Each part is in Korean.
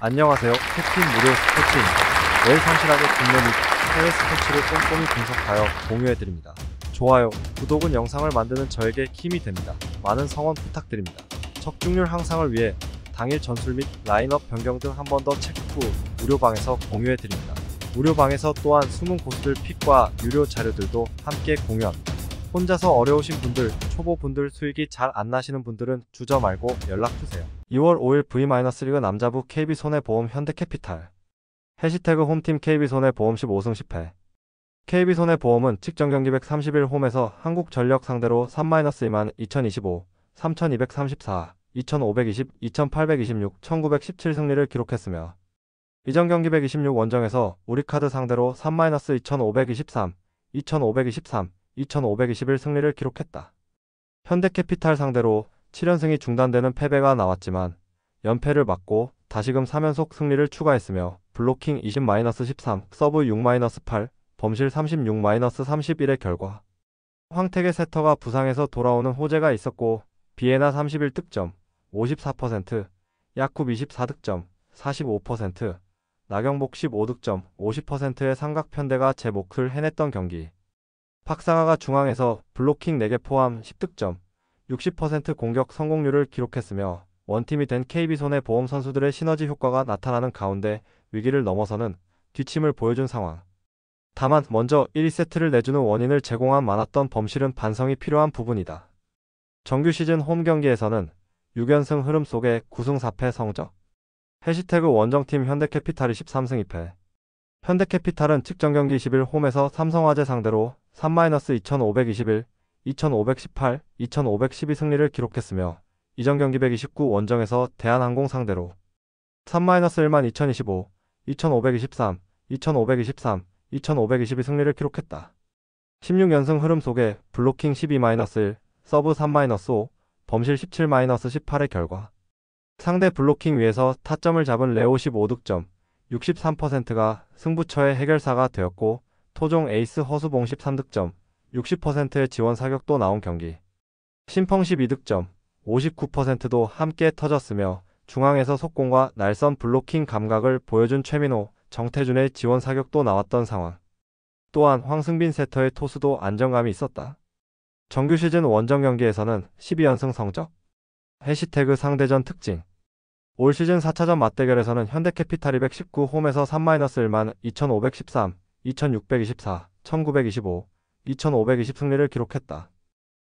안녕하세요. 캡틴 무료 스포츠입니다. 매일 성실하게 국내 및 해외 스포츠를 꼼꼼히 분석하여 공유해드립니다. 좋아요, 구독은 영상을 만드는 저에게 힘이 됩니다. 많은 성원 부탁드립니다. 적중률 향상을 위해 당일 전술 및 라인업 변경 등 한 번 더 체크 후 무료방에서 공유해드립니다. 무료방에서 또한 숨은 고수들 픽과 유료 자료들도 함께 공유합니다. 혼자서 어려우신 분들, 초보분들, 수익이 잘 안 나시는 분들은 주저 말고 연락주세요. 2월 5일 V-리그 남자부 KB손해보험 현대캐피탈 해시태그 홈팀 KB손해보험 15승 10패 KB손해보험은 직전경기 131 홈에서 한국전력 상대로 3-2만 2025, 3234, 2520, 2826, 1917 승리를 기록했으며 이전 경기 126 원정에서 우리카드 상대로 3-2523, 2523, 2521 승리를 기록했다. 현대캐피탈 상대로 7연승이 중단되는 패배가 나왔지만 연패를 막고 다시금 3연속 승리를 추가했으며 블로킹 20-13, 서브 6-8, 범실 36-31의 결과 황택의 세터가 부상에서 돌아오는 호재가 있었고 비에나 31득점, 54%, 야쿱 24득점, 45%, 나경복 15득점, 50%의 삼각편대가 제 몫을 해냈던 경기. 박상아가 중앙에서 블로킹 4개 포함 10득점, 60% 공격 성공률을 기록했으며 원팀이 된 KB손해보험 선수들의 시너지 효과가 나타나는 가운데 위기를 넘어서는 뒷힘을 보여준 상황. 다만 먼저 1-2세트를 내주는 원인을 제공한 많았던 범실은 반성이 필요한 부분이다. 정규 시즌 홈 경기에서는 6연승 흐름 속에 9승 4패 성적. 해시태그 원정팀 현대캐피탈이 13승 2패 현대캐피탈은 직전 경기 20일 홈에서 삼성화재 상대로 3-2521, 2518, 2512 승리를 기록했으며 이전 경기 129 원정에서 대한항공 상대로 3-1만 2025, 2523, 2523, 2522 승리를 기록했다. 16연승 흐름 속에 블로킹 12-1, 서브 3-5, 범실 17-18의 결과 상대 블로킹 위에서 타점을 잡은 레오 15득점, 63%가 승부처의 해결사가 되었고 토종 에이스 허수봉 13득점, 60%의 지원 사격도 나온 경기. 신펑 12득점, 59%도 함께 터졌으며 중앙에서 속공과 날선 블로킹 감각을 보여준 최민호, 정태준의 지원 사격도 나왔던 상황. 또한 황승빈 세터의 토수도 안정감이 있었다. 정규 시즌 원정 경기에서는 12연승 성적. 해시태그 상대전 특징. 올 시즌 4차전 맞대결에서는 현대캐피탈이 119 홈에서 3-1만 2513, 2624, 1925, 2520 승리를 기록했다.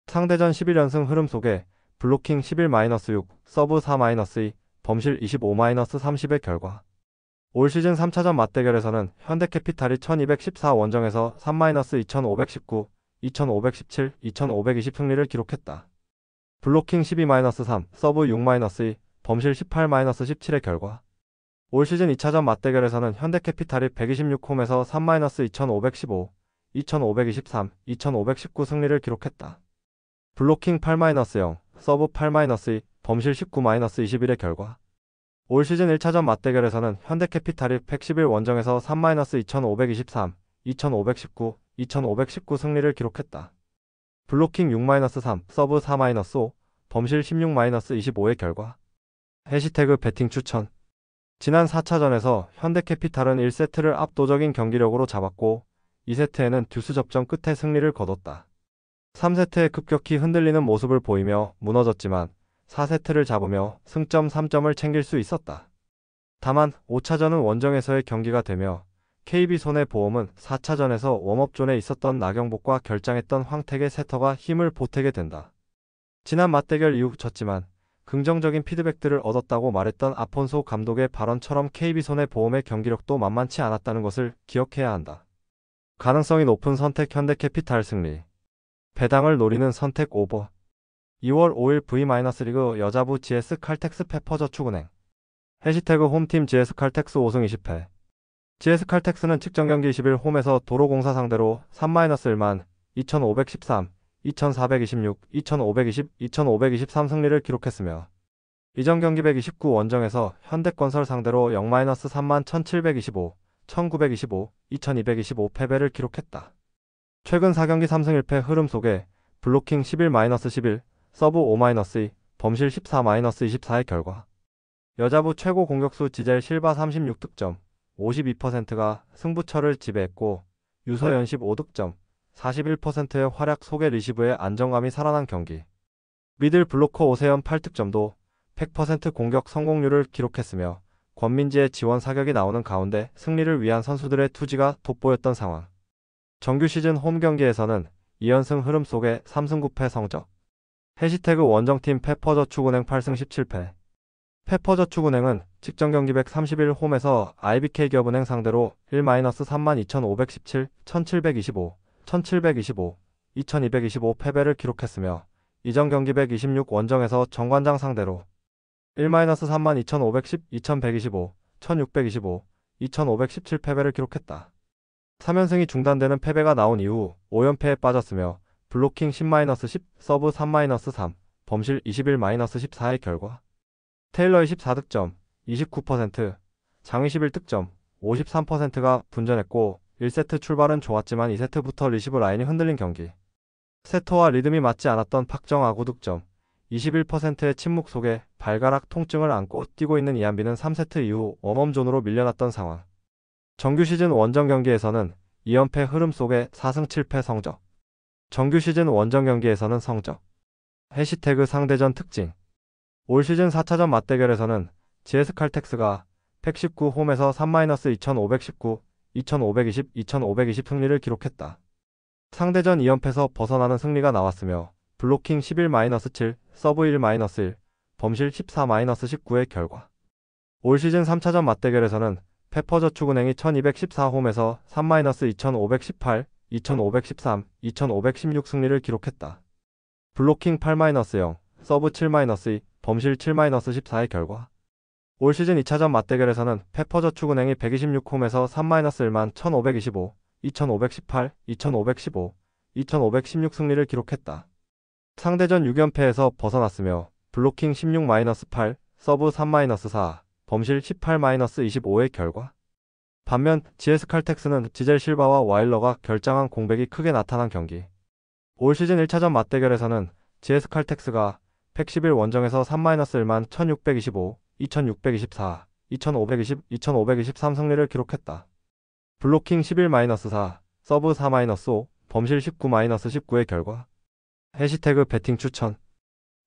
상대전 11연승 흐름 속에 블로킹 11-6, 서브 4-2, 범실 25-30의 결과 올 시즌 3차전 맞대결에서는 현대캐피탈이 1214 원정에서 3-2519, 2517, 2520 승리를 기록했다. 블로킹 12-3, 서브 6-2, 범실 18-17의 결과 올 시즌 2차전 맞대결에서는 현대캐피탈이 126 홈에서 3-2515, 2523, 2519 승리를 기록했다. 블로킹 8-0, 서브 8-2, 범실 19-21의 결과 올 시즌 1차전 맞대결에서는 현대캐피탈이 111 원정에서 3-2523, 2519, 2519 승리를 기록했다. 블로킹 6-3, 서브 4-5, 범실 16-25의 결과 해시태그 배팅 추천. 지난 4차전에서 현대캐피탈은 1세트를 압도적인 경기력으로 잡았고 2세트에는 듀스 접전 끝에 승리를 거뒀다. 3세트에 급격히 흔들리는 모습을 보이며 무너졌지만 4세트를 잡으며 승점 3점을 챙길 수 있었다. 다만 5차전은 원정에서의 경기가 되며 KB손해보험은 4차전에서 웜업존에 있었던 나경복과 결장했던 황택의 세터가 힘을 보태게 된다. 지난 맞대결 이후 졌지만 긍정적인 피드백들을 얻었다고 말했던 아폰소 감독의 발언처럼 KB손해보험의 경기력도 만만치 않았다는 것을 기억해야 한다. 가능성이 높은 선택 현대캐피탈 승리. 배당을 노리는 선택 오버. 2월 5일 V-리그 여자부 GS칼텍스 페퍼저축은행 해시태그 홈팀 GS칼텍스 5승 20패 GS칼텍스는 직전 경기 20일 홈에서 도로공사 상대로 3-1만 2513, 2426, 2520, 2523 승리를 기록했으며 이전 경기 129 원정에서 현대건설 상대로 0-3만 1725, 1925, 2225 패배를 기록했다. 최근 4경기 3승 1패 흐름 속에 블로킹 11-11, 서브 5-2, 범실 14-24의 결과 여자부 최고 공격수 지젤 실바 36득점, 52%가 승부처를 지배했고 유서 연십 5득점, 41%의 활약 속에 리시브의 안정감이 살아난 경기. 미들 블로커 오세연 8득점도 100% 공격 성공률을 기록했으며 권민지의 지원 사격이 나오는 가운데 승리를 위한 선수들의 투지가 돋보였던 상황. 정규 시즌 홈 경기에서는 2연승 흐름 속에 3승 9패 성적. 해시태그 원정팀 페퍼저축은행 8승 17패. 페퍼저축은행은 직전 경기 131 홈에서 IBK기업은행 상대로 1-32,517, 1725, 1725, 2225 패배를 기록했으며 이전 경기 126 원정에서 정관장 상대로 1-32,510, 2125, 1625, 2517 패배를 기록했다. 3연승이 중단되는 패배가 나온 이후 5연패에 빠졌으며 블로킹 10-10, 서브 3-3, 범실 21-14의 결과 테일러 24득점, 29%, 장 21득점, 53%가 분전했고 1세트 출발은 좋았지만 2세트부터 리시브 라인이 흔들린 경기. 세터와 리듬이 맞지 않았던 박정 아구 득점, 21%의 침묵 속에 발가락 통증을 안고 뛰고 있는 이한빈은 3세트 이후 웜업존으로 밀려났던 상황. 정규 시즌 원정 경기에서는 2연패 흐름 속에 4승 7패 성적. 정규 시즌 원정 경기에서는 성적. 해시태그 상대전 특징. 올 시즌 4차전 맞대결에서는 GS칼텍스가 119 홈에서 3-2519, 2520, 2520 승리를 기록했다. 상대전 2연패에서 벗어나는 승리가 나왔으며 블로킹 11-7, 서브 1-1, 범실 14-19의 결과. 올 시즌 3차전 맞대결에서는 페퍼저축은행이 1214 홈에서 3-2518, 2513, 2516 승리를 기록했다. 블로킹 8-0, 서브 7-2, 범실 7-14의 결과. 올 시즌 2차전 맞대결에서는 페퍼저축은행이 126 홈에서 3-1만 1525, 2518, 2515, 2516 승리를 기록했다. 상대전 6연패에서 벗어났으며 블로킹 16-8, 서브 3-4, 범실 18-25의 결과. 반면 GS칼텍스는 지젤 실바와 와일러가 결장한 공백이 크게 나타난 경기. 올 시즌 1차전 맞대결에서는 GS칼텍스가 111 원정에서 3-1만 1625, 2624, 2520, 2523 승리를 기록했다. 블로킹 11-4, 서브 4-5, 범실 19-19의 결과. 해시태그 배팅 추천.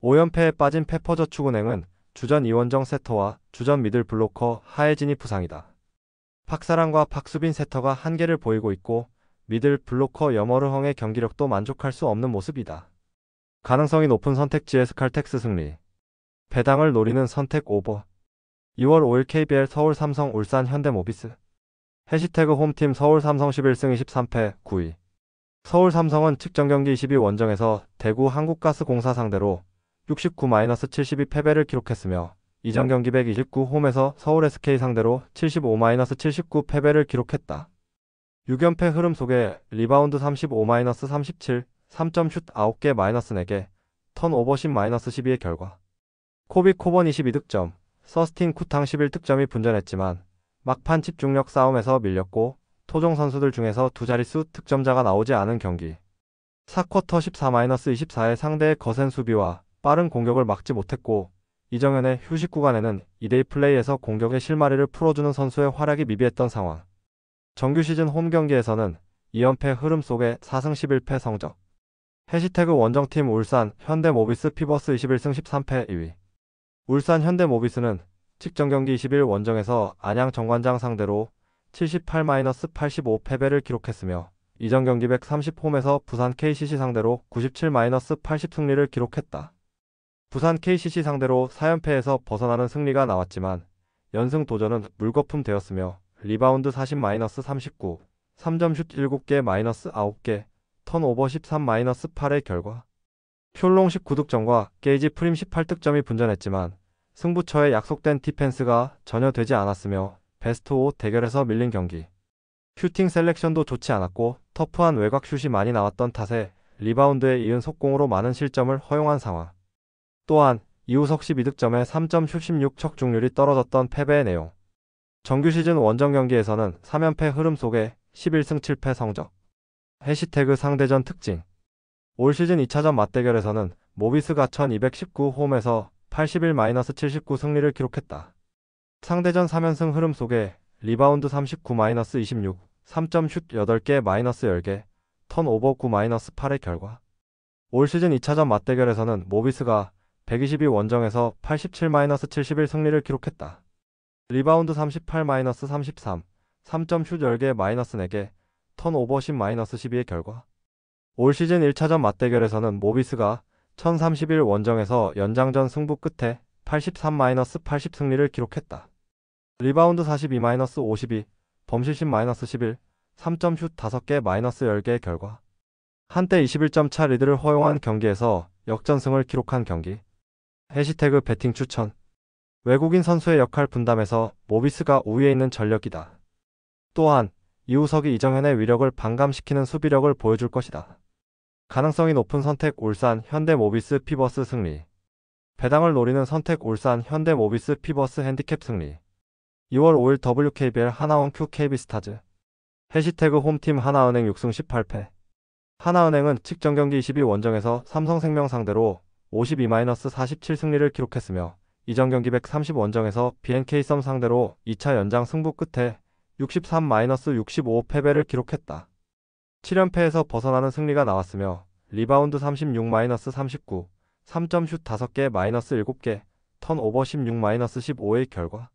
5연패에 빠진 페퍼저축은행은 주전 이원정 세터와 주전 미들 블로커 하혜진이 부상이다. 박사랑과 박수빈 세터가 한계를 보이고 있고 미들 블로커 염어르헝의 경기력도 만족할 수 없는 모습이다. 가능성이 높은 선택 GS칼텍스 승리. 배당을 노리는 선택 오버. 2월 5일 KBL 서울 삼성 울산 현대모비스. 해시태그 홈팀 서울 삼성 11승 23패 9위. 서울 삼성은 직전 경기 22 원정에서 대구 한국가스공사 상대로 69-72 패배를 기록했으며 이전 경기 129 홈에서 서울 SK 상대로 75-79 패배를 기록했다. 6연패 흐름 속에 리바운드 35-37, 3점 슛 9개 -4개, 턴오버 10-12의 결과. 코비 코번 22득점, 서스틴 쿠탕 11득점이 분전했지만 막판 집중력 싸움에서 밀렸고 토종 선수들 중에서 두 자릿수 득점자가 나오지 않은 경기. 4쿼터 14-24의 상대의 거센 수비와 빠른 공격을 막지 못했고 이정현의 휴식 구간에는 2대2 플레이에서 공격의 실마리를 풀어주는 선수의 활약이 미비했던 상황. 정규 시즌 홈 경기에서는 2연패 흐름 속에 4승 11패 성적. 해시태그 원정팀 울산 현대모비스 피버스 21승 13패 2위. 울산 현대모비스는 직전 경기 21 원정에서 안양 정관장 상대로 78-85 패배를 기록했으며 이전 경기 130 홈에서 부산 KCC 상대로 97-80 승리를 기록했다. 부산 KCC 상대로 4연패에서 벗어나는 승리가 나왔지만 연승 도전은 물거품 되었으며 리바운드 40-39, 3점 슛 7개 -9개, 턴오버 13-8의 결과. 쿄롱 19득점과 게이지 프림 18득점이 분전했지만 승부처의 약속된 디펜스가 전혀 되지 않았으며 베스트 5 대결에서 밀린 경기. 슈팅 셀렉션도 좋지 않았고 터프한 외곽 슛이 많이 나왔던 탓에 리바운드에 이은 속공으로 많은 실점을 허용한 상황. 또한 이우석 12득점에 3점 슛 16 적중률이 떨어졌던 패배의 내용. 정규 시즌 원정 경기에서는 3연패 흐름 속에 11승 7패 성적. 해시태그 상대전 특징. 올 시즌 2차전 맞대결에서는 모비스가 1219 홈에서 81-79 승리를 기록했다. 상대전 3연승 흐름 속에 리바운드 39-26, 3점 슛 8개 -10개, 턴오버 9-8의 결과. 올 시즌 2차전 맞대결에서는 모비스가 122 원정에서 87-71 승리를 기록했다. 리바운드 38-33, 3점 슛 10개 -4개, 턴오버 10-12의 결과. 올 시즌 1차전 맞대결에서는 모비스가 1031 원정에서 연장전 승부 끝에 83-80 승리를 기록했다. 리바운드 42-52, 범실심 -11, 3점 슛 5개 -10개의 결과. 한때 21점 차 리드를 허용한 경기에서 역전승을 기록한 경기. 해시태그 배팅 추천. 외국인 선수의 역할 분담에서 모비스가 우위에 있는 전력이다. 또한 이우석이 이정현의 위력을 반감시키는 수비력을 보여줄 것이다. 가능성이 높은 선택 울산 현대모비스 피버스 승리. 배당을 노리는 선택 울산 현대모비스 피버스 핸디캡 승리. 2월 5일 WKBL 하나원 Q KB스타즈. 해시태그 홈팀 하나은행 6승 18패. 하나은행은 직전경기 22 원정에서 삼성생명 상대로 52-47 승리를 기록했으며 이전경기 130 원정에서 BNK 썸 상대로 2차 연장 승부 끝에 63-65 패배를 기록했다. 7연패에서 벗어나는 승리가 나왔으며 리바운드 36-39, 3점 슛 5개 -7개, 턴오버 16-15의 결과.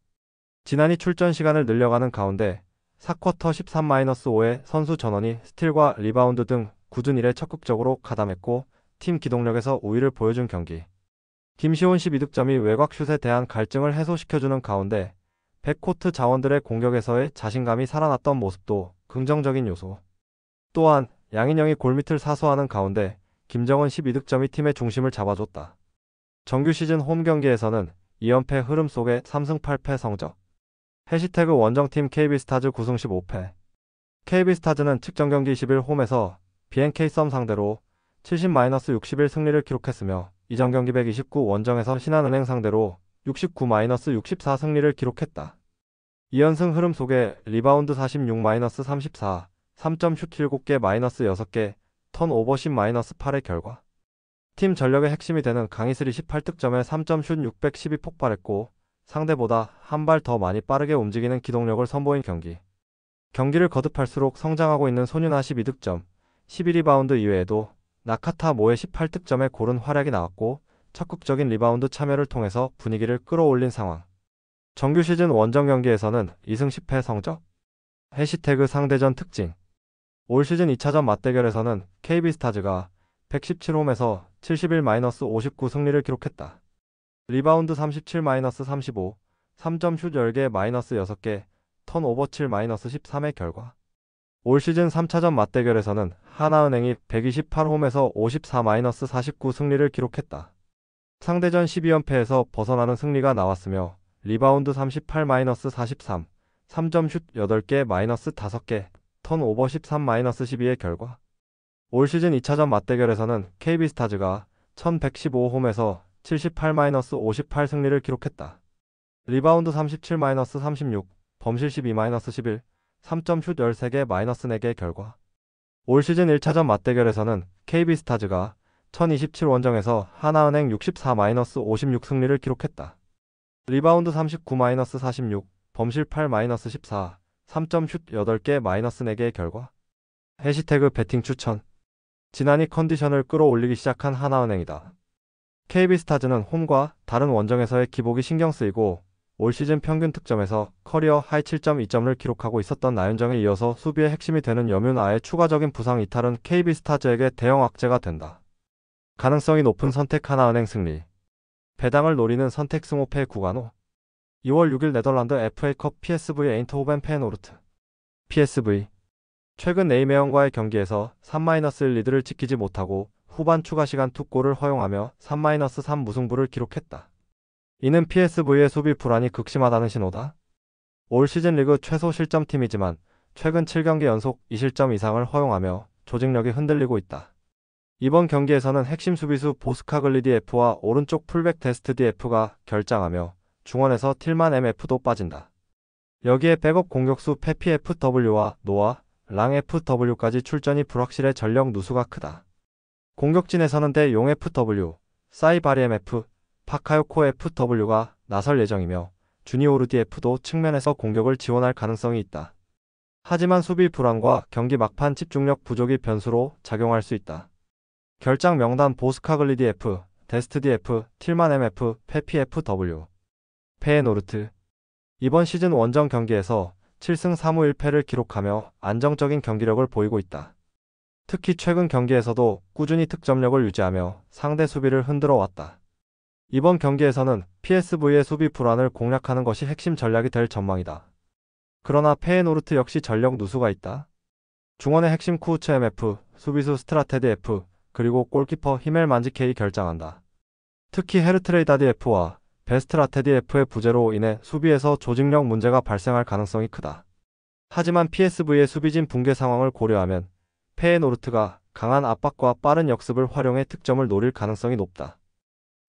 지난이 출전 시간을 늘려가는 가운데 4쿼터 13-5의 선수 전원이 스틸과 리바운드 등 굳은 일에 적극적으로 가담했고 팀 기동력에서 우위를 보여준 경기. 김시온 12득점이 외곽슛에 대한 갈증을 해소시켜주는 가운데 백코트 자원들의 공격에서의 자신감이 살아났던 모습도 긍정적인 요소. 또한 양인영이 골밑을 사수하는 가운데 김정은 12득점이 팀의 중심을 잡아줬다. 정규 시즌 홈 경기에서는 2연패 흐름 속에 3승 8패 성적. 해시태그 원정팀 KB스타즈 9승 15패. KB스타즈는 측정 경기 20일 홈에서 BNK 썸 상대로 70-61 승리를 기록했으며 이전 경기 129 원정에서 신한은행 상대로 69-64 승리를 기록했다. 2연승 흐름 속에 리바운드 46-34, 3점 슛 7개 -6개, 턴오버 10-8의 결과. 팀 전력의 핵심이 되는 강희슬이 18득점에 3점 슛 612 폭발했고 상대보다 한 발 더 많이 빠르게 움직이는 기동력을 선보인 경기. 경기를 거듭할수록 성장하고 있는 손윤아 12득점, 11리바운드 이외에도 나카타 모의 18득점에 고른 활약이 나왔고 적극적인 리바운드 참여를 통해서 분위기를 끌어올린 상황. 정규 시즌 원정 경기에서는 2승 10패 성적. 해시태그 상대전 특징. 올 시즌 2차전 맞대결에서는 KB스타즈가 117홈에서 71-59 승리를 기록했다. 리바운드 37-35, 3점 슛 10개 -6개, 턴오버 7-13의 결과. 올 시즌 3차전 맞대결에서는 하나은행이 128홈에서 54-49 승리를 기록했다. 상대전 12연패에서 벗어나는 승리가 나왔으며 리바운드 38-43, 3점 슛 8개 -5개, 턴오버 13-12의 결과. 올 시즌 2차전 맞대결에서는 KB스타즈가 1115홈에서 78-58 승리를 기록했다. 리바운드 37-36, 범실 12-11, 3점 슛 13개 -4개의 결과. 올 시즌 1차전 맞대결에서는 KB스타즈가 1027 원정에서 하나은행 64-56 승리를 기록했다. 리바운드 39-46, 범실 8-14, 3점 슛 8개 -4개의 결과. 해시태그 배팅 추천. 지난이 컨디션을 끌어올리기 시작한 하나은행이다. KB스타즈는 홈과 다른 원정에서의 기복이 신경쓰이고 올 시즌 평균 득점에서 커리어 하이 7.2점을 기록하고 있었던 나윤정에 이어서 수비의 핵심이 되는 염윤아의 추가적인 부상 이탈은 KB스타즈에게 대형 악재가 된다. 가능성이 높은 선택 하나은행 승리. 배당을 노리는 선택 승호패 구간호. 2월 6일 네덜란드 FA컵 PSV 에인트호벤 페노르트. PSV. 최근 네이메언과의 경기에서 3-1 리드를 지키지 못하고 후반 추가 시간 2골을 허용하며 3-3 무승부를 기록했다. 이는 PSV의 수비 불안이 극심하다는 신호다. 올 시즌 리그 최소 실점팀이지만 최근 7경기 연속 2실점 이상을 허용하며 조직력이 흔들리고 있다. 이번 경기에서는 핵심 수비수 보스카글리디 F와 오른쪽 풀백 데스트디 F가 결장하며 중원에서 틸만 MF도 빠진다. 여기에 백업 공격수 페피 FW와 노아, 랑 FW까지 출전이 불확실해 전력 누수가 크다. 공격진에서는 대용 FW, 사이바리 MF, 파카요코 FW가 나설 예정이며 주니오 루디에프도 측면에서 공격을 지원할 가능성이 있다. 하지만 수비 불안과 경기 막판 집중력 부족이 변수로 작용할 수 있다. 결장 명단 보스카글리디 F, 데스트디 F, 틸만 MF, 페피 FW, 페에노르트. 이번 시즌 원정 경기에서 7승 3무 1패를 기록하며 안정적인 경기력을 보이고 있다. 특히 최근 경기에서도 꾸준히 득점력을 유지하며 상대 수비를 흔들어 왔다. 이번 경기에서는 PSV의 수비 불안을 공략하는 것이 핵심 전략이 될 전망이다. 그러나 페에노르트 역시 전력 누수가 있다. 중원의 핵심 쿠우츠 MF, 수비수 스트라테디 F, 그리고 골키퍼 히멜 만지케이 결장한다. 특히 헤르트레이다디 F와 베스트라테디 F의 부재로 인해 수비에서 조직력 문제가 발생할 가능성이 크다. 하지만 PSV의 수비진 붕괴 상황을 고려하면 페에노르트가 강한 압박과 빠른 역습을 활용해 득점을 노릴 가능성이 높다.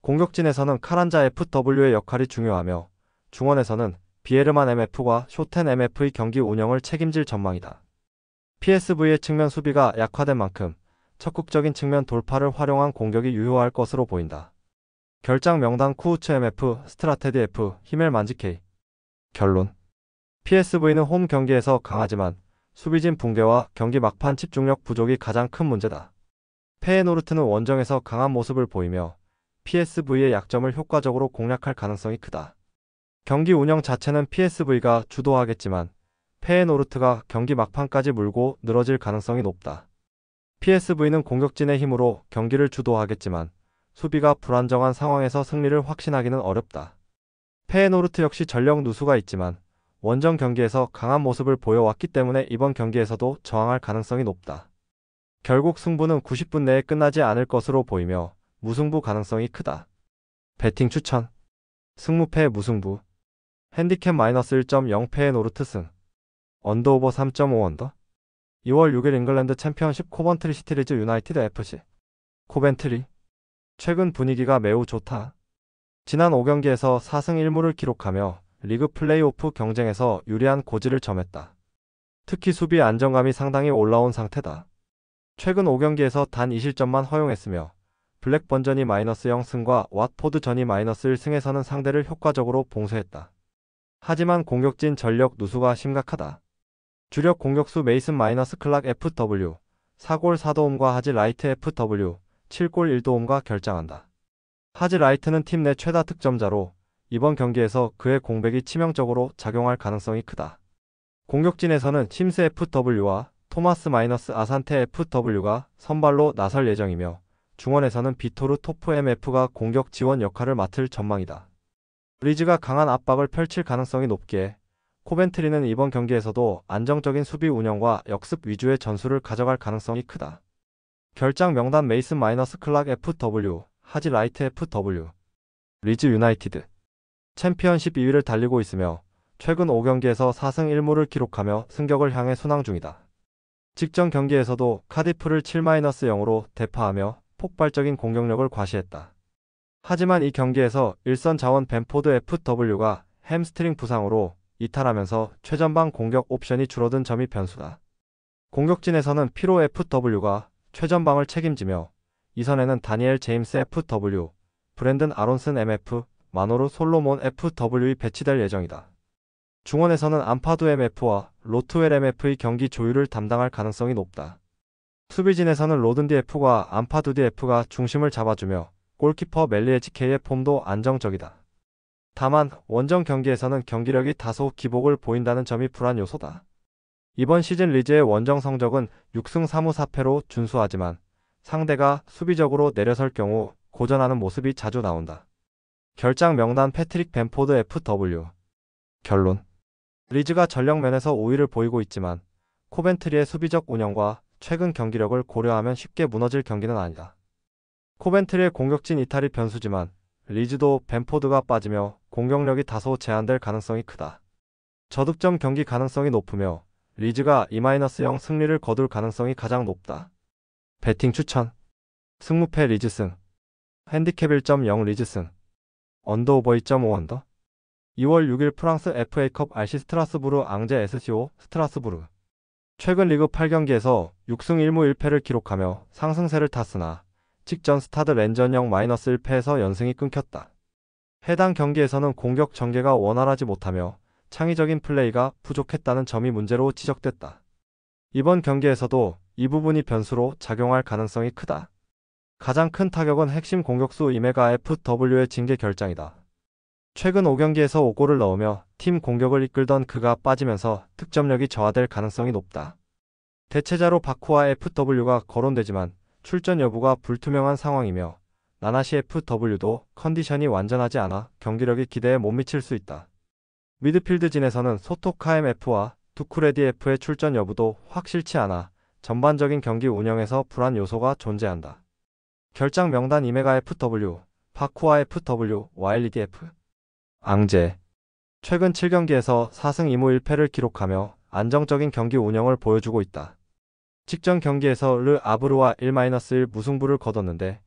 공격진에서는 카란자 FW의 역할이 중요하며 중원에서는 비에르만 MF과 쇼텐 MF의 경기 운영을 책임질 전망이다. PSV의 측면 수비가 약화된 만큼 적극적인 측면 돌파를 활용한 공격이 유효할 것으로 보인다. 결장 명단 쿠우츠 MF, 스트라테디 F, 히멜 만지케이. 결론. PSV는 홈 경기에서 강하지만 수비진 붕괴와 경기 막판 집중력 부족이 가장 큰 문제다. 페에노르트는 원정에서 강한 모습을 보이며 PSV의 약점을 효과적으로 공략할 가능성이 크다. 경기 운영 자체는 PSV가 주도하겠지만 페에노르트가 경기 막판까지 물고 늘어질 가능성이 높다. PSV는 공격진의 힘으로 경기를 주도하겠지만 수비가 불안정한 상황에서 승리를 확신하기는 어렵다. 페에노르트 역시 전력 누수가 있지만 원정 경기에서 강한 모습을 보여왔기 때문에 이번 경기에서도 저항할 가능성이 높다. 결국 승부는 90분 내에 끝나지 않을 것으로 보이며 무승부 가능성이 크다. 배팅 추천. 승무패 무승부. 핸디캡 -1.0 페에노르트 승. 언더오버 3.5 언더. 2월 6일 잉글랜드 챔피언십 코벤트리 시티리즈 유나이티드 FC. 코벤트리. 최근 분위기가 매우 좋다. 지난 5경기에서 4승 1무를 기록하며 리그 플레이오프 경쟁에서 유리한 고지를 점했다. 특히 수비 안정감이 상당히 올라온 상태다. 최근 5경기에서 단 2실점만 허용했으며 블랙번전이 -0 승과 왓포드전이 -1 승에서는 상대를 효과적으로 봉쇄했다. 하지만 공격진 전력 누수가 심각하다. 주력 공격수 메이슨 -클락 FW, 4골 4도움과 하지 라이트 FW, 7골 1도움과 결장한다. 하지 라이트는 팀 내 최다 득점자로 이번 경기에서 그의 공백이 치명적으로 작용할 가능성이 크다. 공격진에서는 심스 FW와 토마스 아산테 FW가 선발로 나설 예정이며 중원에서는 비토르 토프 MF가 공격 지원 역할을 맡을 전망이다. 리즈가 강한 압박을 펼칠 가능성이 높기에 코벤트리는 이번 경기에서도 안정적인 수비 운영과 역습 위주의 전술을 가져갈 가능성이 크다. 결장 명단 메이슨 -클락 FW, 하지 라이트 FW. 리즈 유나이티드. 챔피언십 2위를 달리고 있으며 최근 5경기에서 4승 1무를 기록하며 승격을 향해 순항 중이다. 직전 경기에서도 카디프를 7-0으로 대파하며 폭발적인 공격력을 과시했다. 하지만 이 경기에서 일선 자원 벤포드 FW가 햄스트링 부상으로 이탈하면서 최전방 공격 옵션이 줄어든 점이 변수다. 공격진에서는 피로 FW가 최전방을 책임지며 이선에는 다니엘 제임스 FW, 브랜든 아론슨 MF, 마노루 솔로몬 FW이 배치될 예정이다. 중원에서는 안파두 MF와 로트웰 MF의 경기 조율을 담당할 가능성이 높다. 수비진에서는 로든디 F과 안파두디 F가 중심을 잡아주며 골키퍼 멜리에지 K의 폼도 안정적이다. 다만 원정 경기에서는 경기력이 다소 기복을 보인다는 점이 불안 요소다. 이번 시즌 리즈의 원정 성적은 6승 3무 4패로 준수하지만 상대가 수비적으로 내려설 경우 고전하는 모습이 자주 나온다. 결장 명단 패트릭 벤포드 FW. 결론. 리즈가 전력면에서 우위를 보이고 있지만 코벤트리의 수비적 운영과 최근 경기력을 고려하면 쉽게 무너질 경기는 아니다. 코벤트리의 공격진 이탈이 변수지만 리즈도 벤포드가 빠지며 공격력이 다소 제한될 가능성이 크다. 저득점 경기 가능성이 높으며 리즈가 2-0 승리를 거둘 가능성이 가장 높다. 배팅 추천. 승무패 리즈 승. 핸디캡 1.0 리즈 승. 언더오버 2.5 언더. 2월 6일 프랑스 FA컵 RC 스트라스부르 앙제 SCO 스트라스부르. 최근 리그 8경기에서 6승 1무 1패를 기록하며 상승세를 탔으나 직전 스타드 렌전형 -1패에서 연승이 끊겼다. 해당 경기에서는 공격 전개가 원활하지 못하며 창의적인 플레이가 부족했다는 점이 문제로 지적됐다. 이번 경기에서도 이 부분이 변수로 작용할 가능성이 크다. 가장 큰 타격은 핵심 공격수 이메가 FW의 징계 결장이다. 최근 5경기에서 5골을 넣으며 팀 공격을 이끌던 그가 빠지면서 득점력이 저하될 가능성이 높다. 대체자로 바쿠와 FW가 거론되지만 출전 여부가 불투명한 상황이며 나나시 FW도 컨디션이 완전하지 않아 경기력이 기대에 못 미칠 수 있다. 미드필드진에서는 소토카엠 F와 두쿠레디 F의 출전 여부도 확실치 않아 전반적인 경기 운영에서 불안 요소가 존재한다. 결장 명단 이메가 FW, 바쿠아 FW, 와일리디 F. 앙제. 최근 7경기에서 4승 2무 1패를 기록하며 안정적인 경기 운영을 보여주고 있다. 직전 경기에서 르 아브르와 1-1 무승부를 거뒀는데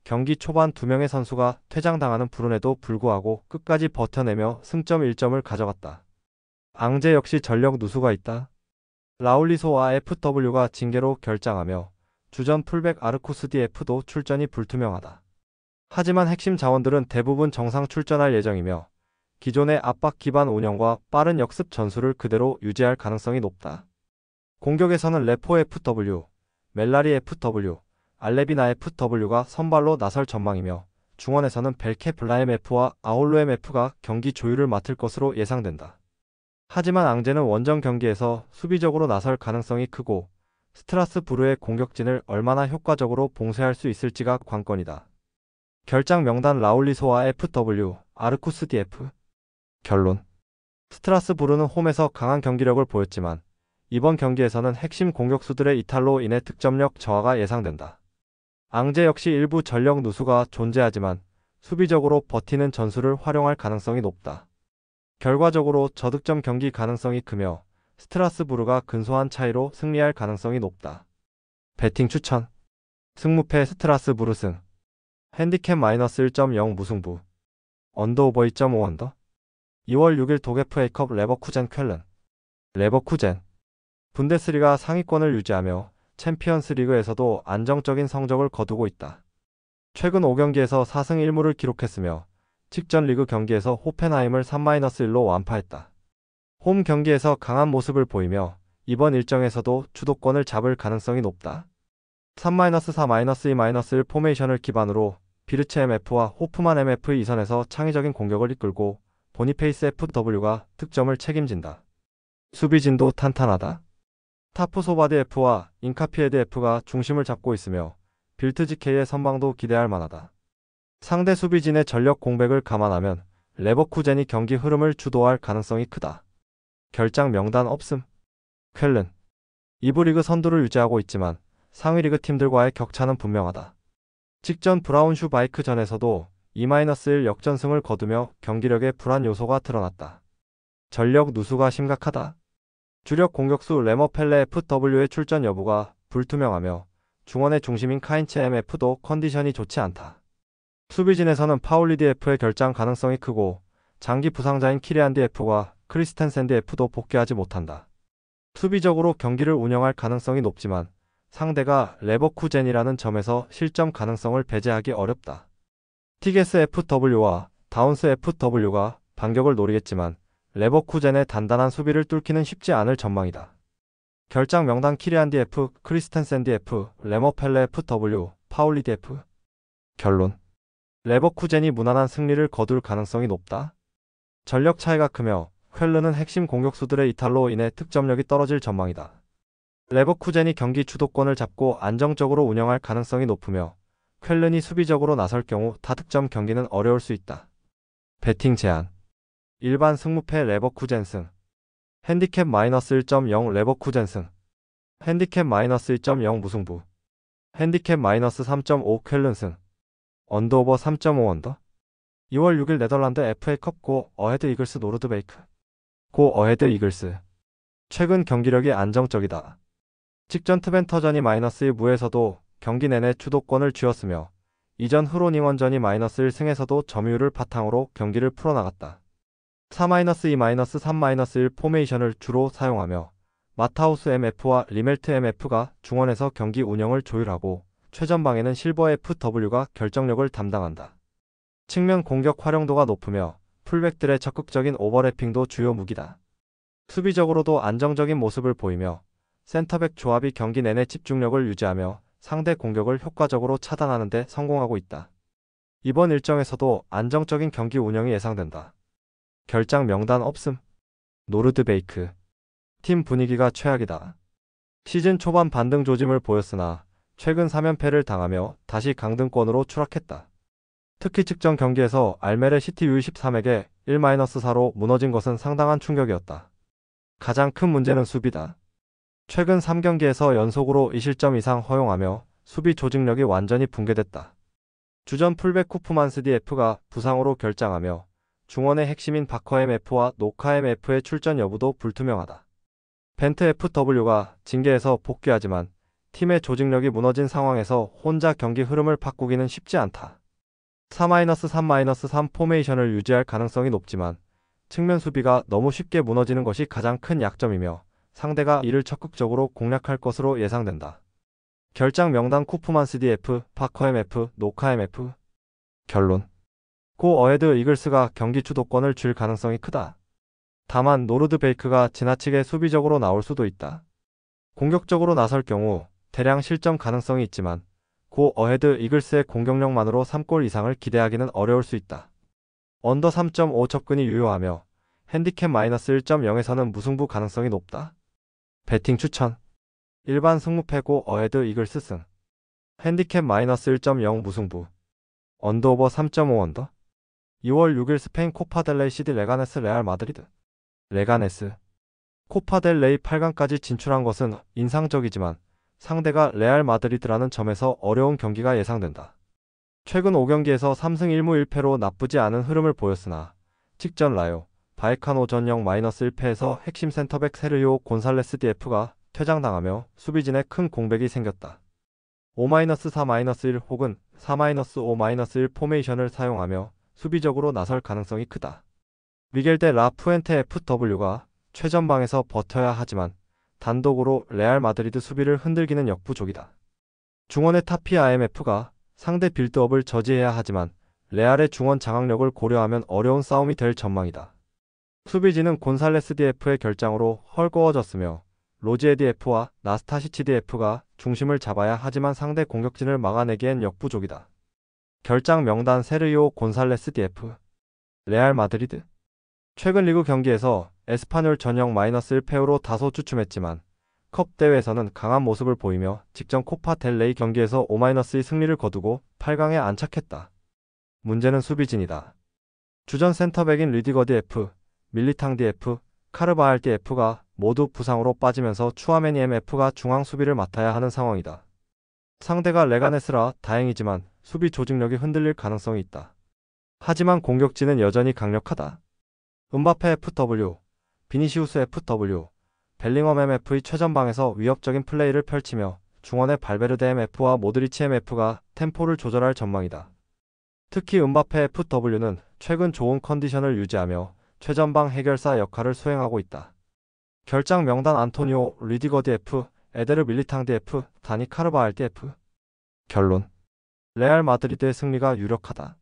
경기 초반 2명의 선수가 퇴장당하는 불운에도 불구하고 끝까지 버텨내며 승점 1점을 가져갔다. 앙제 역시 전력 누수가 있다. 라울리소와 FW가 징계로 결장하며 주전 풀백 아르쿠스 DF도 출전이 불투명하다. 하지만 핵심 자원들은 대부분 정상 출전할 예정이며 기존의 압박 기반 운영과 빠른 역습 전술을 그대로 유지할 가능성이 높다. 공격에서는 레포 FW, 멜라리 FW, 알레비나 FW가 선발로 나설 전망이며 중원에서는 벨케 블라엠 F와 아올로엠 F가 경기 조율을 맡을 것으로 예상된다. 하지만 앙제는 원정 경기에서 수비적으로 나설 가능성이 크고 스트라스부르의 공격진을 얼마나 효과적으로 봉쇄할 수 있을지가 관건이다. 결장 명단 라울리소와 FW, 아르쿠스 DF. 결론. 스트라스부르는 홈에서 강한 경기력을 보였지만 이번 경기에서는 핵심 공격수들의 이탈로 인해 득점력 저하가 예상된다. 앙제 역시 일부 전력 누수가 존재하지만 수비적으로 버티는 전술을 활용할 가능성이 높다. 결과적으로 저득점 경기 가능성이 크며 스트라스부르가 근소한 차이로 승리할 가능성이 높다. 배팅 추천. 승무패 스트라스부르 승. 핸디캡 -1.0 무승부. 언더오버 2.5 언더. 2월 6일 도게프 A컵 레버쿠젠 쾰른. 레버쿠젠. 분데스리가 상위권을 유지하며 챔피언스 리그에서도 안정적인 성적을 거두고 있다. 최근 5경기에서 4승 1무를 기록했으며 직전 리그 경기에서 호펜하임을 3-1로 완파했다. 홈 경기에서 강한 모습을 보이며 이번 일정에서도 주도권을 잡을 가능성이 높다. 3-4-2-1 포메이션을 기반으로 비르체 MF와 호프만 MF 이선에서 창의적인 공격을 이끌고 보니페이스 FW가 득점을 책임진다. 수비진도 탄탄하다. 타프소바드 F와 인카피에드 F가 중심을 잡고 있으며 빌트지케이의 선방도 기대할 만하다. 상대 수비진의 전력 공백을 감안하면 레버쿠젠이 경기 흐름을 주도할 가능성이 크다. 결장 명단 없음. 쾰른. 2부 리그 선두를 유지하고 있지만 상위 리그 팀들과의 격차는 분명하다. 직전 브라운슈바이크전에서도 2-1 역전승을 거두며 경기력의 불안 요소가 드러났다. 전력 누수가 심각하다. 주력 공격수 레머펠레 FW의 출전 여부가 불투명하며 중원의 중심인 카인츠 MF도 컨디션이 좋지 않다. 수비진에서는 파울리디 F의 결장 가능성이 크고 장기 부상자인 키리안디 F와 크리스텐센디 F도 복귀하지 못한다. 수비적으로 경기를 운영할 가능성이 높지만 상대가 레버쿠젠이라는 점에서 실점 가능성을 배제하기 어렵다. 티게스 FW와 다운스 FW가 반격을 노리겠지만 레버쿠젠의 단단한 수비를 뚫기는 쉽지 않을 전망이다. 결장 명단 키리안디 F, 크리스텐센디 F, 레머펠레 FW, 파울리디 F. 결론. 레버쿠젠이 무난한 승리를 거둘 가능성이 높다. 전력 차이가 크며 쾰른은 핵심 공격수들의 이탈로 인해 득점력이 떨어질 전망이다. 레버쿠젠이 경기 주도권을 잡고 안정적으로 운영할 가능성이 높으며 쾰른이 수비적으로 나설 경우 다득점 경기는 어려울 수 있다. 배팅 제한. 일반 승무패 레버쿠젠 승. 핸디캡 -1.0 레버쿠젠 승. 핸디캡 -1.0 무승부. 핸디캡 -3.5 쾰른 승. 언더오버 3.5 언더. 2월 6일 네덜란드 FA컵 고 어헤드 이글스 노르드베이크. 고 어헤드 이글스. 최근 경기력이 안정적이다. 직전 트벤터전이 -1 무에서도 경기 내내 주도권을 쥐었으며 이전 흐로닝원전이 -1 승에서도 점유율을 바탕으로 경기를 풀어나갔다. 4-2-3-1 포메이션을 주로 사용하며 마타우스 MF와 리멜트 MF가 중원에서 경기 운영을 조율하고 최전방에는 실버 FW가 결정력을 담당한다. 측면 공격 활용도가 높으며 풀백들의 적극적인 오버래핑도 주요 무기다. 수비적으로도 안정적인 모습을 보이며 센터백 조합이 경기 내내 집중력을 유지하며 상대 공격을 효과적으로 차단하는 데 성공하고 있다. 이번 일정에서도 안정적인 경기 운영이 예상된다. 결장 명단 없음. 노르드베이크. 팀 분위기가 최악이다. 시즌 초반 반등 조짐을 보였으나 최근 3연패를 당하며 다시 강등권으로 추락했다. 특히 직전 경기에서 알메레 시티 U13에게 1-4로 무너진 것은 상당한 충격이었다. 가장 큰 문제는 수비다. 최근 3경기에서 연속으로 2실점 이상 허용하며 수비 조직력이 완전히 붕괴됐다. 주전 풀백 쿠프만스디 F가 부상으로 결장하며 중원의 핵심인 바커엠 F와 노카엠 F의 출전 여부도 불투명하다. 벤트 FW가 징계에서 복귀하지만 팀의 조직력이 무너진 상황에서 혼자 경기 흐름을 바꾸기는 쉽지 않다. 4-3-3 포메이션을 유지할 가능성이 높지만 측면 수비가 너무 쉽게 무너지는 것이 가장 큰 약점이며 상대가 이를 적극적으로 공략할 것으로 예상된다. 결장 명단 쿠프만스디 F, 바커엠 F, 노카엠 F. 결론. 고 어헤드 이글스가 경기 주도권을 쥘 가능성이 크다. 다만 노르드베이크가 지나치게 수비적으로 나올 수도 있다. 공격적으로 나설 경우 대량 실점 가능성이 있지만 고 어헤드 이글스의 공격력만으로 3골 이상을 기대하기는 어려울 수 있다. 언더 3.5 접근이 유효하며 핸디캡 -1.0에서는 무승부 가능성이 높다. 배팅 추천. 일반 승무패 고 어헤드 이글스 승. 핸디캡 -1.0 무승부. 언더오버 3.5 언더. 2월 6일 스페인 코파델레이 CD 레가네스 레알 마드리드. 레가네스. 코파델레이 8강까지 진출한 것은 인상적이지만 상대가 레알 마드리드라는 점에서 어려운 경기가 예상된다. 최근 5경기에서 3승 1무 1패로 나쁘지 않은 흐름을 보였으나 직전 라요, 바이카노 전형 -1패에서 핵심 센터백 세르히오 곤살레스 DF가 퇴장당하며 수비진에 큰 공백이 생겼다. 5-4-1 혹은 4-5-1 포메이션을 사용하며 수비적으로 나설 가능성이 크다. 미겔 데 라 푸엔테 FW가 최전방에서 버텨야 하지만 단독으로 레알 마드리드 수비를 흔들기는 역부족이다. 중원의 타피 IMF가 상대 빌드업을 저지해야 하지만 레알의 중원 장악력을 고려하면 어려운 싸움이 될 전망이다. 수비진은 곤살레스 DF의 결장으로 헐거워졌으며 로지에 DF와 나스타시치 DF가 중심을 잡아야 하지만 상대 공격진을 막아내기엔 역부족이다. 결장 명단 세르히오 곤살레스 DF. 레알 마드리드. 최근 리그 경기에서 에스파뇰 전형 -1패로 다소 주춤했지만 컵 대회에서는 강한 모습을 보이며 직전 코파 델 레이 경기에서 5-2 승리를 거두고 8강에 안착했다. 문제는 수비진이다. 주전 센터백인 리디거 DF, 밀리탕 DF, 카르바할 DF가 모두 부상으로 빠지면서 추아메니 MF가 중앙 수비를 맡아야 하는 상황이다. 상대가 레가네스라 다행이지만 수비 조직력이 흔들릴 가능성이 있다. 하지만 공격진은 여전히 강력하다. 음바페 FW, 비니시우스 FW, 벨링엄 MF의 최전방에서 위협적인 플레이를 펼치며 중원의 발베르데 MF와 모드리치 MF가 템포를 조절할 전망이다. 특히 음바페 FW는 최근 좋은 컨디션을 유지하며 최전방 해결사 역할을 수행하고 있다. 결장 명단 안토니오, 리디거 DF, 에데르 밀리탕 DF, 다니 카르바할 DF. 결론. 레알 마드리드의 승리가 유력하다.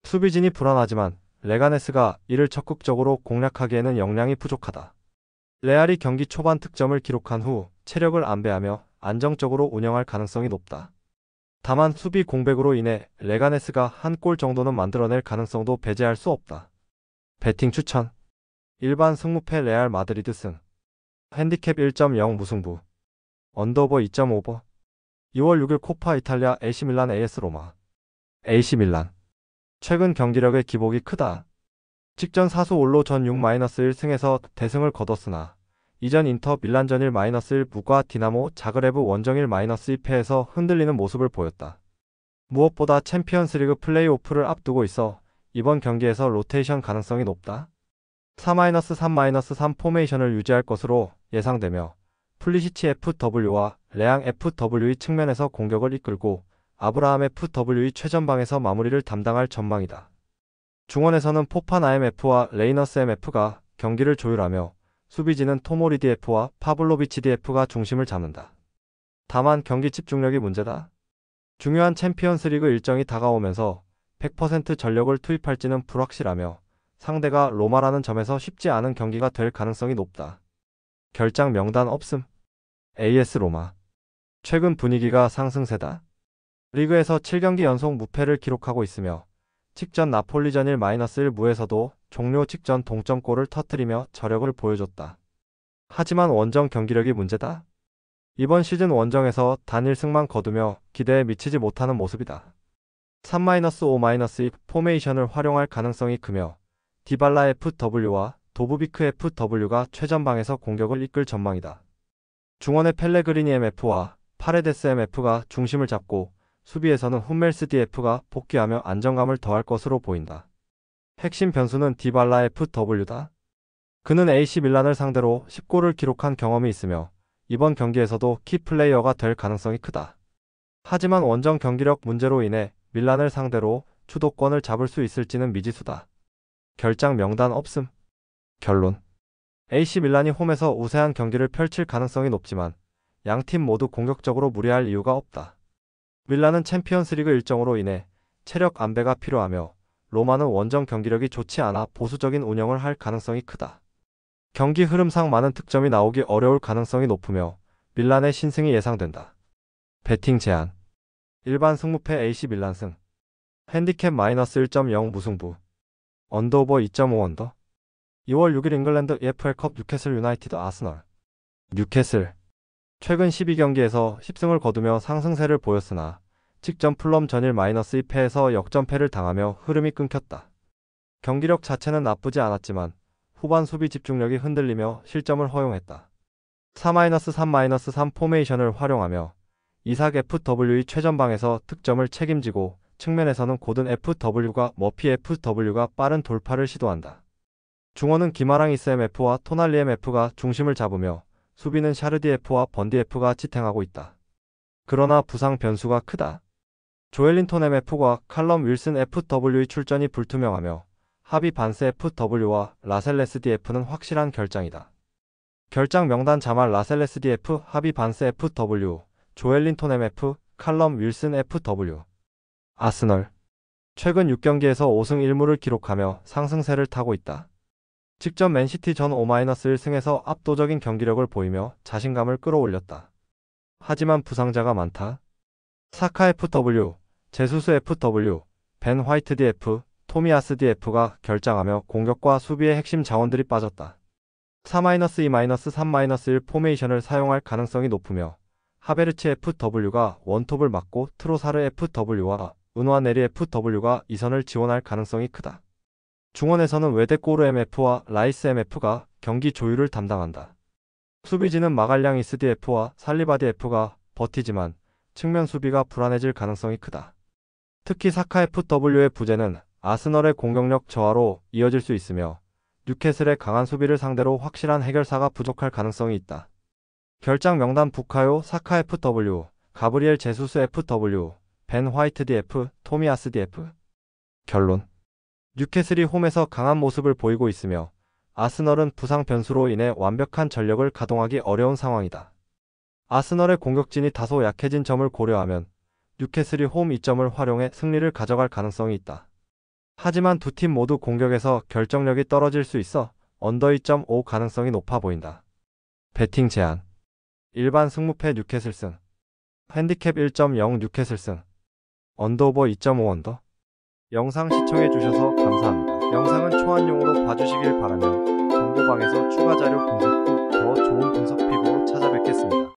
수비진이 불안하지만 레가네스가 이를 적극적으로 공략하기에는 역량이 부족하다. 레알이 경기 초반 득점을 기록한 후 체력을 안배하며 안정적으로 운영할 가능성이 높다. 다만 수비 공백으로 인해 레가네스가 한 골 정도는 만들어낼 가능성도 배제할 수 없다. 배팅 추천. 일반 승무패 레알 마드리드 승. 핸디캡 1.0 무승부. 언더오버 2.5버. 2월 6일 코파 이탈리아 AC 밀란 AS 로마. AC 밀란. 최근 경기력의 기복이 크다. 직전 사수 올로 전 6-1승에서 대승을 거뒀으나 이전 인터 밀란전 1-1 무과 디나모 자그레브 원정 1-2패에서 흔들리는 모습을 보였다. 무엇보다 챔피언스리그 플레이오프를 앞두고 있어 이번 경기에서 로테이션 가능성이 높다. 4-3-3 포메이션을 유지할 것으로 예상되며 플리시치 FW와 레앙 FW의 측면에서 공격을 이끌고 아브라함 FW의 최전방에서 마무리를 담당할 전망이다. 중원에서는 포판 IMF와 레이너스 MF가 경기를 조율하며 수비진은 토모리 DF와 파블로비치 DF가 중심을 잡는다. 다만 경기 집중력이 문제다. 중요한 챔피언스리그 일정이 다가오면서 100% 전력을 투입할지는 불확실하며 상대가 로마라는 점에서 쉽지 않은 경기가 될 가능성이 높다. 결장 명단 없음. AS 로마. 최근 분위기가 상승세다. 리그에서 7경기 연속 무패를 기록하고 있으며 직전 나폴리전 1-1 무에서도 종료 직전 동점골을 터뜨리며 저력을 보여줬다. 하지만 원정 경기력이 문제다. 이번 시즌 원정에서 단 1승만 거두며 기대에 미치지 못하는 모습이다. 3-5-2 포메이션을 활용할 가능성이 크며 디발라 FW와 도브비크 FW가 최전방에서 공격을 이끌 전망이다. 중원의 펠레그리니 MF와 파레데스 MF가 중심을 잡고 수비에서는 훈멜스 DF가 복귀하며 안정감을 더할 것으로 보인다. 핵심 변수는 디발라 FW다. 그는 AC 밀란을 상대로 10골을 기록한 경험이 있으며 이번 경기에서도 키플레이어가 될 가능성이 크다. 하지만 원정 경기력 문제로 인해 밀란을 상대로 주도권을 잡을 수 있을지는 미지수다. 결장 명단 없음. 결론. AC 밀란이 홈에서 우세한 경기를 펼칠 가능성이 높지만 양팀 모두 공격적으로 무리할 이유가 없다. 밀란은 챔피언스리그 일정으로 인해 체력 안배가 필요하며 로마는 원정 경기력이 좋지 않아 보수적인 운영을 할 가능성이 크다. 경기 흐름상 많은 득점이 나오기 어려울 가능성이 높으며 밀란의 신승이 예상된다. 배팅 제한. 일반 승무패 AC 밀란 승. 핸디캡 -1.0 무승부. 언더오버 2.5 언더. 2월 6일 잉글랜드 EFL컵 뉴캐슬 유나이티드 아스널. 뉴캐슬. 최근 12경기에서 10승을 거두며 상승세를 보였으나 직전 풀럼 전일 -2패에서 역전패를 당하며 흐름이 끊겼다. 경기력 자체는 나쁘지 않았지만 후반 수비 집중력이 흔들리며 실점을 허용했다. 4-3-3 포메이션을 활용하며 이삭 FW의 최전방에서 득점을 책임지고 측면에서는 고든 FW가 머피 FW가 빠른 돌파를 시도한다. 중원은 기마랑 이스MF와 토날리 MF가 중심을 잡으며 수비는 샤르디 F와 번디 F가 지탱하고 있다. 그러나 부상 변수가 크다. 조엘린톤 MF과 칼럼 윌슨 FW의 출전이 불투명하며 하비 반스 FW와 라셀레스 DF는 확실한 결장이다. 결장 명단 자말 라셀레스 DF, 하비 반스 FW, 조엘린톤 MF, 칼럼 윌슨 FW. 아스널. 최근 6경기에서 5승 1무를 기록하며 상승세를 타고 있다. 직전 맨시티 전 5-1승에서 압도적인 경기력을 보이며 자신감을 끌어올렸다. 하지만 부상자가 많다. 사카 FW, 제수스 FW, 벤 화이트 DF, 토미아스 DF가 결장하며 공격과 수비의 핵심 자원들이 빠졌다. 4-2-3-1 포메이션을 사용할 가능성이 높으며 하베르치 FW가 원톱을 맡고 트로사르 FW와 은와네리 FW가 이선을 지원할 가능성이 크다. 중원에서는 웨데꼬르 MF와 라이스 MF가 경기 조율을 담당한다. 수비진은 마갈량이스 DF와 살리바 DF가 버티지만 측면 수비가 불안해질 가능성이 크다. 특히 사카 FW의 부재는 아스널의 공격력 저하로 이어질 수 있으며 뉴캐슬의 강한 수비를 상대로 확실한 해결사가 부족할 가능성이 있다. 결장 명단 부카요 사카 FW, 가브리엘 제수스 FW, 벤 화이트 DF, 토미아스 DF. 결론. 뉴캐슬이 홈에서 강한 모습을 보이고 있으며 아스널은 부상 변수로 인해 완벽한 전력을 가동하기 어려운 상황이다. 아스널의 공격진이 다소 약해진 점을 고려하면 뉴캐슬이 홈 이점을 활용해 승리를 가져갈 가능성이 있다. 하지만 두 팀 모두 공격에서 결정력이 떨어질 수 있어 언더 2.5 가능성이 높아 보인다. 배팅 제한. 일반 승무패 뉴캐슬 승. 핸디캡 1.0 뉴캐슬 승. 언더오버 2.5 언더. 영상 시청해주셔서 감사합니다. 영상은 초안용으로 봐주시길 바라며 정보방에서 추가 자료 분석 후 더 좋은 분석